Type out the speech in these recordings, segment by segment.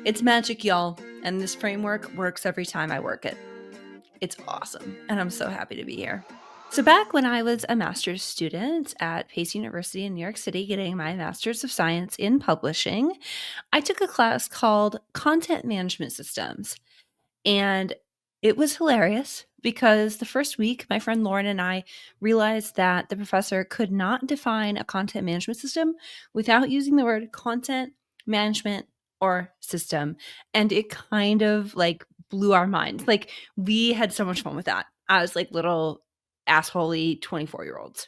It's magic, y'all, and this framework works every time I work it. It's awesome, and I'm so happy to be here. So back when I was a master's student at Pace University in New York City getting my Master's of Science in Publishing, I took a class called Content Management Systems. And it was hilarious because the first week, my friend Lauren and I realized that the professor could not define a content management system without using the word content management or system. And it kind of like blew our minds. Like we had so much fun with that as like little assholey 24-year-olds.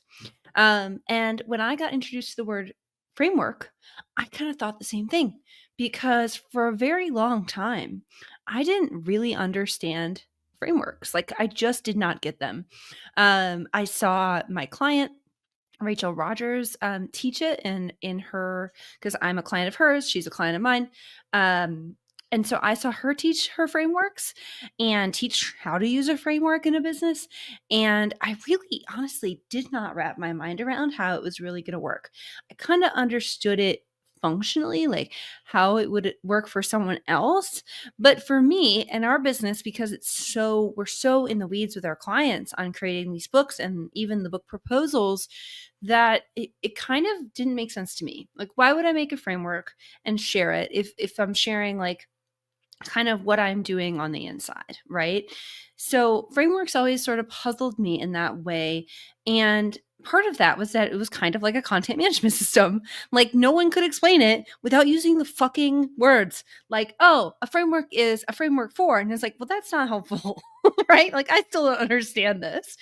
And when I got introduced to the word framework, I kind of thought the same thing because for a very long time, I didn't really understand frameworks. Like I just did not get them. I saw my client Rachel Rogers teach it in her, because I'm a client of hers, she's a client of mine. And so I saw her teach her frameworks and teach how to use a framework in a business. And I really honestly did not wrap my mind around how it was really going to work. I kind of understood it functionally, like how it would work for someone else. But for me and our business, because we're so in the weeds with our clients on creating these books and even the book proposals, that it kind of didn't make sense to me. Like, why would I make a framework and share it if I'm sharing like kind of what I'm doing on the inside, right? So frameworks always sort of puzzled me in that way. And part of that was that it was kind of like a content management system. Like no one could explain it without using the fucking words. Like, oh, a framework is a framework for, and it's like, well, that's not helpful, right? Like I still don't understand this.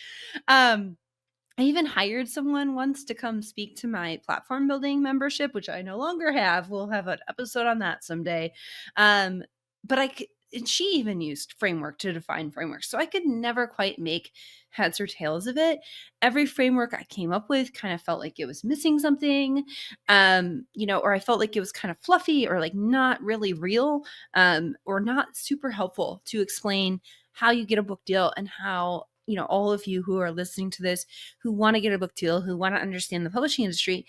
I even hired someone once to come speak to my platform building membership, which I no longer have. We'll have an episode on that someday. But and she even used framework to define frameworks. So I could never quite make heads or tails of it. Every framework I came up with kind of felt like it was missing something, or I felt like it was kind of fluffy or like not really real, or not super helpful to explain how you get a book deal and how, all of you who are listening to this, who want to get a book deal, who want to understand the publishing industry,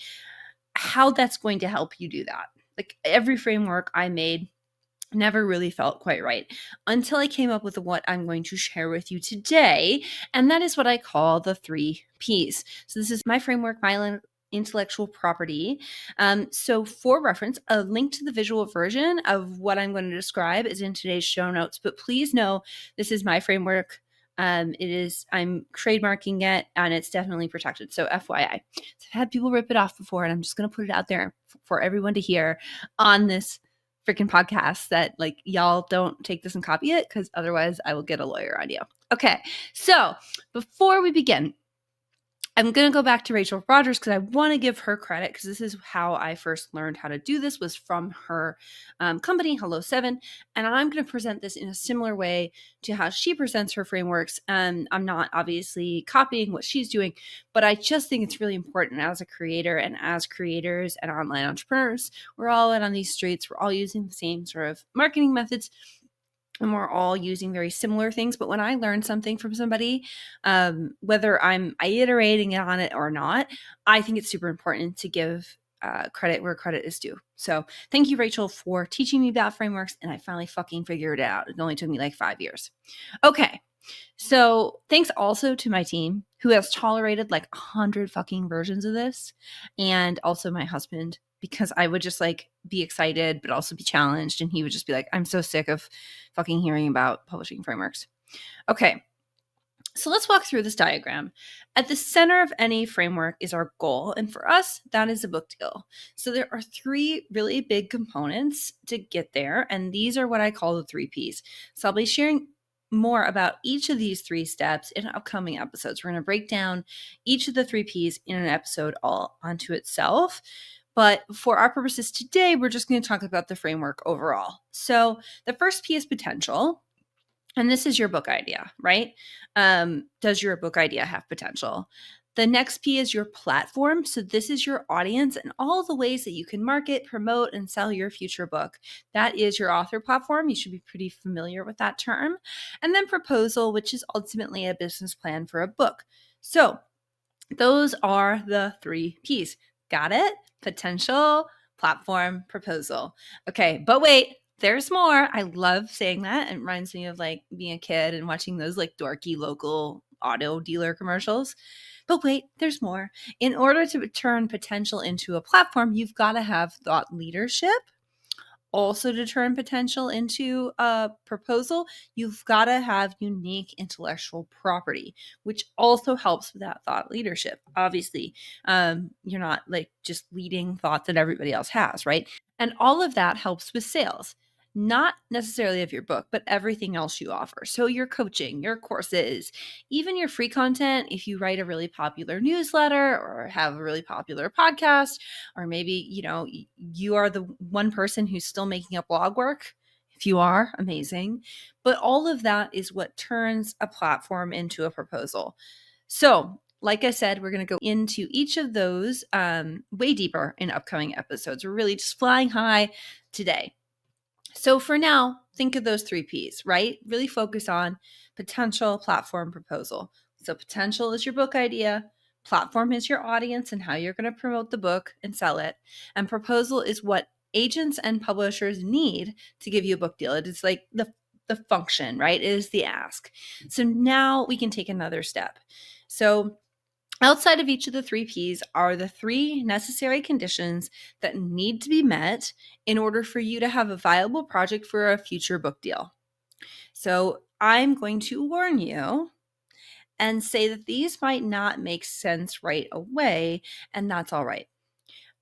how that's going to help you do that. Like every framework I made never really felt quite right until I came up with what I'm going to share with you today. And that is what I call the 3 Ps. So this is my framework, my intellectual property. So for reference, a link to the visual version of what I'm going to describe is in today's show notes, but please know this is my framework. I'm trademarking it and it's definitely protected. So FYI, so I've had people rip it off before and I'm just going to put it out there for everyone to hear on this freaking podcast that like y'all don't take this and copy it because otherwise I will get a lawyer on you. Okay, so before we begin, I'm going to go back to Rachel Rogers because I want to give her credit because this is how I first learned how to do this was from her company, Hello 7. And I'm going to present this in a similar way to how she presents her frameworks. And I'm not obviously copying what she's doing, but I just think it's really important as a creator and as creators and online entrepreneurs. We're all out on these streets. We're all using the same sort of marketing methods. And we're all using very similar things. But when I learn something from somebody, whether I'm iterating on it or not, I think it's super important to give credit where credit is due. So thank you, Rachel, for teaching me about frameworks. And I finally fucking figured it out. It only took me like 5 years. Okay. So thanks also to my team who has tolerated like 100 fucking versions of this. And also my husband, because I would just like be excited, but also be challenged. And he would just be like, I'm so sick of fucking hearing about publishing frameworks. Okay. So let's walk through this diagram. At the center of any framework is our goal. And for us, that is a book deal. So there are 3 really big components to get there. And these are what I call the 3 Ps. So I'll be sharing more about each of these 3 steps in upcoming episodes. We're going to break down each of the 3 Ps in an episode all onto itself. But for our purposes today, we're just going to talk about the framework overall. So the first P is potential. And this is your book idea, right? Does your book idea have potential? The next P is your platform. So this is your audience and all the ways that you can market, promote, and sell your future book. That is your author platform. You should be pretty familiar with that term. And then proposal, which is ultimately a business plan for a book. So those are the 3 Ps. Got it? Potential, platform, proposal. Okay, but wait, there's more. I love saying that. It reminds me of like being a kid and watching those like dorky local auto dealer commercials. But wait, there's more. In order to turn potential into a platform, you've got to have thought leadership. Also, to turn potential into a proposal, you've got to have unique intellectual property, which also helps with that thought leadership. Obviously, you're not like just leading thoughts that everybody else has, right? And all of that helps with sales, not necessarily of your book, but everything else you offer. So, your coaching, your courses, even your free content, if you write a really popular newsletter or have a really popular podcast, or maybe, you are the one person who's still making up blog work. If you are, amazing. But all of that is what turns a platform into a proposal. So, like I said, we're going to go into each of those way deeper in upcoming episodes. We're really just flying high today. So for now, think of those 3 Ps, right? Really focus on potential, platform, proposal. So potential is your book idea, platform is your audience and how you're going to promote the book and sell it, and proposal is what agents and publishers need to give you a book deal. It is like the function, right? It is the ask. So now we can take another step. So outside of each of the 3 Ps are the 3 necessary conditions that need to be met in order for you to have a viable project for a future book deal. So I'm going to warn you and say that these might not make sense right away, and that's all right.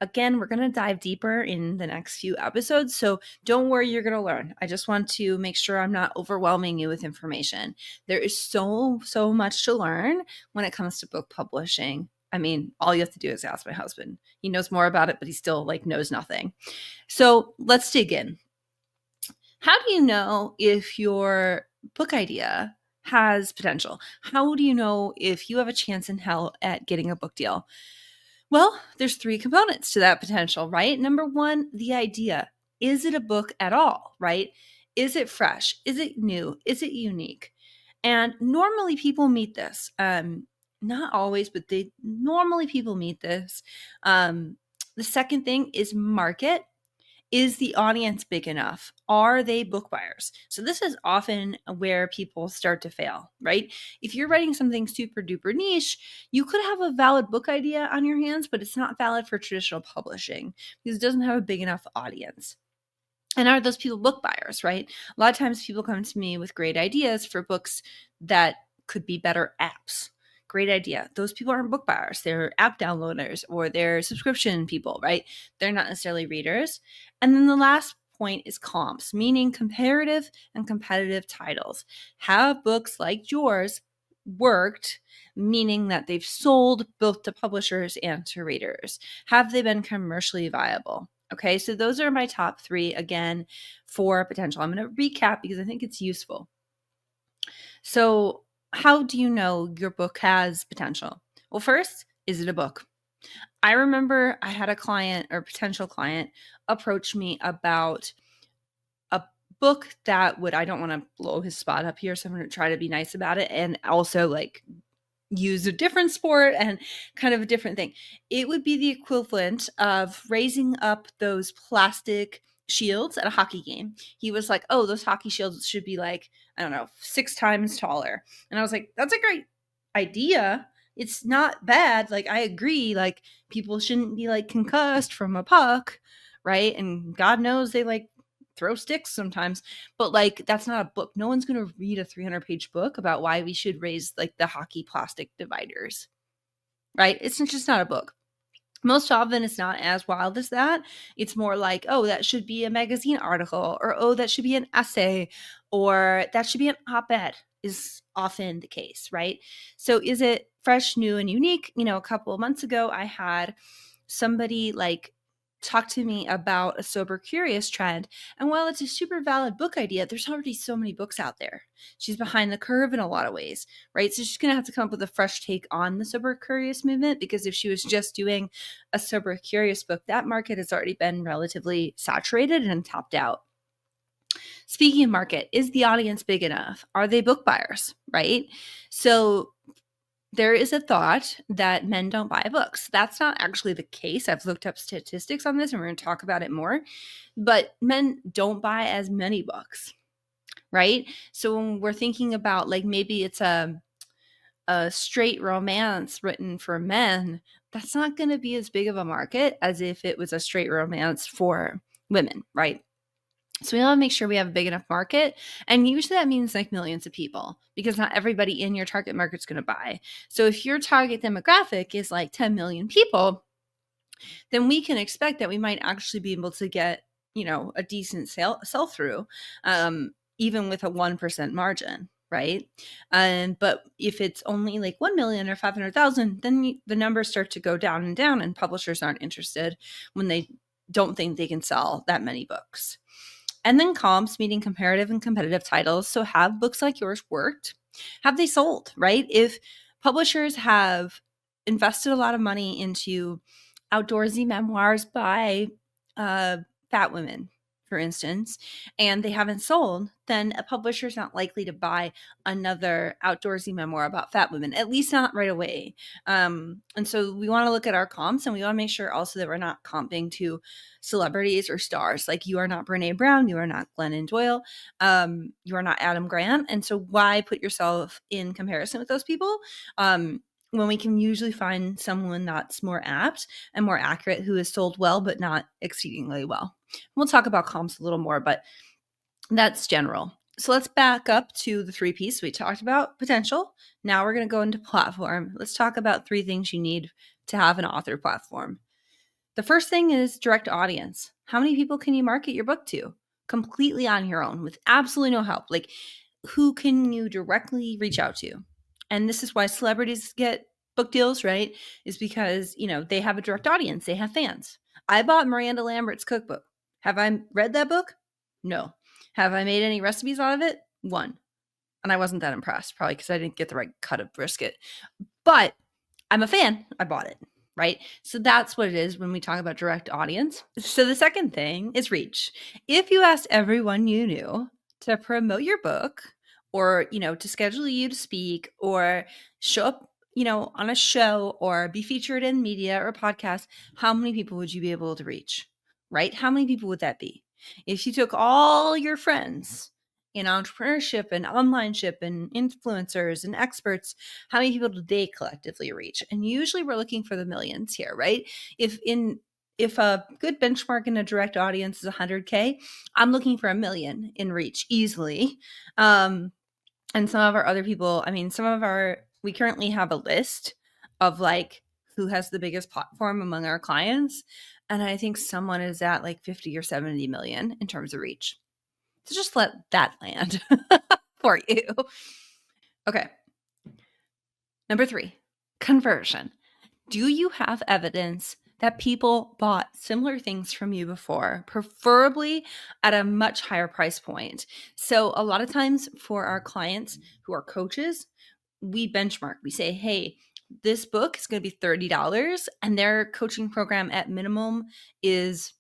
Again, we're going to dive deeper in the next few episodes, so don't worry, you're going to learn. I just want to make sure I'm not overwhelming you with information. There is so much to learn when it comes to book publishing. I mean, all you have to do is ask my husband. He knows more about it, but he still knows nothing. So let's dig in. How do you know if your book idea has potential? How do you know if you have a chance in hell at getting a book deal? Well, there's 3 components to that potential, right? Number 1, the idea. Is it a book at all, right? Is it fresh? Is it new? Is it unique? And normally people meet this. Not always, but normally people meet this. The second thing is market. Is the audience big enough? Are they book buyers? So this is often where people start to fail, right? If you're writing something super duper niche, you could have a valid book idea on your hands, but it's not valid for traditional publishing because it doesn't have a big enough audience. And are those people book buyers, right? A lot of times people come to me with great ideas for books that could be better apps. Great idea. Those people aren't book buyers. They're app downloaders or they're subscription people, right? They're not necessarily readers. And then the last point is comps, meaning comparative and competitive titles. Have books like yours worked, meaning that they've sold both to publishers and to readers? Have they been commercially viable? Okay, so those are my top 3 again for potential. I'm going to recap because I think it's useful. So, how do you know your book has potential? Well, first, is it a book? I remember I had a client or potential client approach me about a book that I don't want to blow his spot up here, so I'm going to try to be nice about it and also use a different sport and kind of a different thing. It would be the equivalent of raising up those plastic shields at a hockey game. He was like, oh, those hockey shields should be I don't know, 6 times taller. And I was like, that's a great idea. It's not bad. I agree. People shouldn't be concussed from a puck, right? And God knows they throw sticks sometimes, but that's not a book. No one's going to read a 300-page book about why we should raise the hockey plastic dividers, right? It's just not a book. Most often it's not as wild as that. It's more oh, that should be a magazine article, or oh, that should be an essay, or that should be an op-ed is often the case, right? So is it fresh, new, and unique? A couple of months ago, I had somebody talk to me about a sober curious trend. And while it's a super valid book idea, there's already so many books out there. She's behind the curve in a lot of ways, right? So she's going to have to come up with a fresh take on the sober curious movement, because if she was just doing a sober curious book, that market has already been relatively saturated and topped out. Speaking of market, is the audience big enough? Are they book buyers, right? So there is a thought that men don't buy books. That's not actually the case. I've looked up statistics on this and we're going to talk about it more. But men don't buy as many books, right? So when we're thinking about like maybe it's a straight romance written for men, that's not going to be as big of a market as if it was a straight romance for women, right? So we want to make sure we have a big enough market. And usually that means like millions of people because not everybody in your target market is going to buy. So if your target demographic is like 10 million people, then we can expect that we might actually be able to get, a decent sell through, even with a 1% margin. Right. But if it's only like 1 million or 500,000, then the numbers start to go down and publishers aren't interested when they don't think they can sell that many books. And then comps, meaning comparative and competitive titles. So have books like yours worked? Have they sold, right? If publishers have invested a lot of money into outdoorsy memoirs by fat women, for instance, and they haven't sold, then a publisher's not likely to buy another outdoorsy memoir about fat women, at least not right away. And so we want to look at our comps, and we want to make sure also that we're not comping to celebrities or stars. Like you are not Brene Brown, you are not Glennon Doyle, you are not Adam Grant. And so why put yourself in comparison with those people? When we can usually find someone that's more apt and more accurate who is sold well, but not exceedingly well. We'll talk about comps a little more, but that's general. So let's back up to the 3 P's. We talked about potential. Now we're going to go into platform. Let's talk about 3 things you need to have an author platform. The first thing is direct audience. How many people can you market your book to completely on your own with absolutely no help? Like, who can you directly reach out to? And this is why celebrities get book deals, right? Is because, they have a direct audience, they have fans. I bought Miranda Lambert's cookbook. Have I read that book? No. Have I made any recipes out of it? 1. And I wasn't that impressed, probably because I didn't get the right cut of brisket. But I'm a fan. I bought it, right? So that's what it is when we talk about direct audience. So the second thing is reach. If you asked everyone you knew to promote your book or, to schedule you to speak or show up, on a show or be featured in media or podcast, how many people would you be able to reach, right? How many people would that be? If you took all your friends in entrepreneurship and onlineship and influencers and experts, how many people do they collectively reach? And usually we're looking for the millions here, right? If a good benchmark in a direct audience is 100K, I'm looking for 1 million in reach easily. And some of our other people, we currently have a list of like who has the biggest platform among our clients. And I think someone is at like 50 or 70 million in terms of reach. So just let that land for you. Okay. Number 3, conversion. Do you have evidence that people bought similar things from you before, preferably at a much higher price point? So a lot of times for our clients who are coaches, we benchmark. We say, hey, this book is going to be $30 and their coaching program at minimum is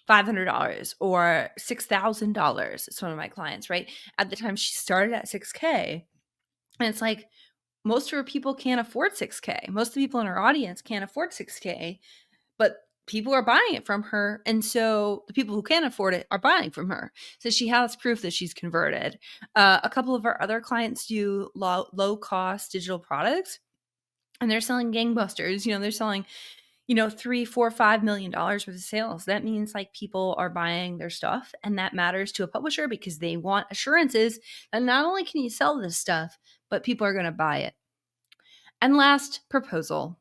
$500 or $6,000. It's one of my clients, right? At the time she started at 6K. And it's like, most of her people can't afford 6K. Most of the people in her audience can't afford 6K, but people are buying it from her. And so the people who can't afford it are buying from her. So she has proof that she's converted. A couple of our other clients do low cost digital products and they're selling gangbusters. They're selling, $3, $4, $5 million worth of sales. That means like people are buying their stuff, and that matters to a publisher because they want assurances that not only can you sell this stuff, but people are going to buy it. And last, proposal.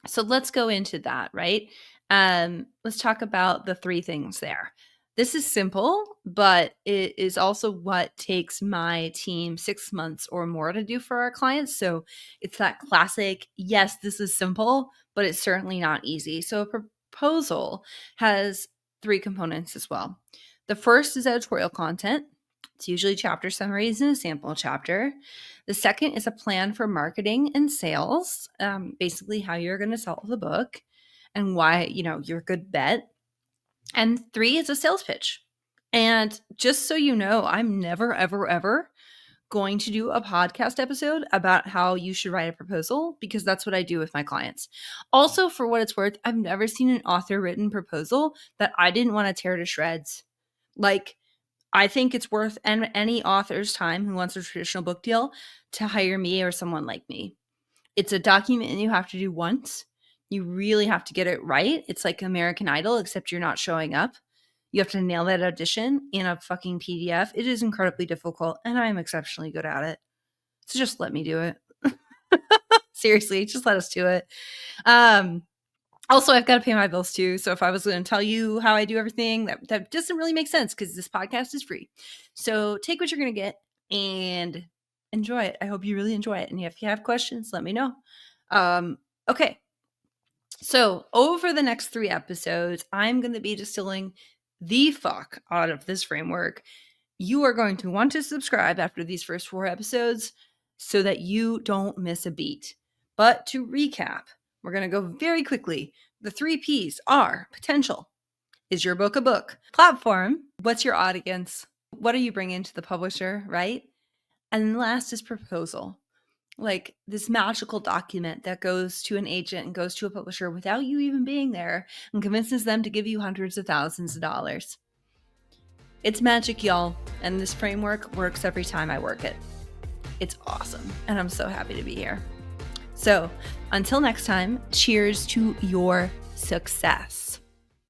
So let's go into that, right? Let's talk about the 3 things there. This is simple, but it is also what takes my team 6 months or more to do for our clients. So it's that classic, yes, this is simple, but it's certainly not easy. So a proposal has 3 components as well. The first is editorial content. It's usually chapter summaries and a sample chapter. The second is a plan for marketing and sales, basically how you're going to sell the book and why, you're a good bet. And 3 is a sales pitch. And just so you know, I'm never, ever, ever going to do a podcast episode about how you should write a proposal because that's what I do with my clients. Also, for what it's worth, I've never seen an author written proposal that I didn't want to tear to shreds. Like, I think it's worth any author's time who wants a traditional book deal to hire me or someone like me. It's a document you have to do once. You really have to get it right. It's like American Idol, except you're not showing up. You have to nail that audition in a fucking PDF. It is incredibly difficult, and I am exceptionally good at it. So just let me do it. Seriously, just let us do it. Also, I've got to pay my bills too. So if I was going to tell you how I do everything, that doesn't really make sense because this podcast is free. So take what you're going to get and enjoy it. I hope you really enjoy it. And if you have questions, let me know. Okay. So over the next 3 episodes, I'm going to be distilling the fuck out of this framework. You are going to want to subscribe after these first 4 episodes so that you don't miss a beat. But to recap, we're going to go very quickly. The 3 P's are potential. Is your book a book? Platform. What's your audience? What are you bringing to the publisher, right? And last is proposal. Like this magical document that goes to an agent and goes to a publisher without you even being there and convinces them to give you hundreds of thousands of dollars. It's magic, y'all, and this framework works every time I work it. It's awesome, and I'm so happy to be here. So until next time, cheers to your success.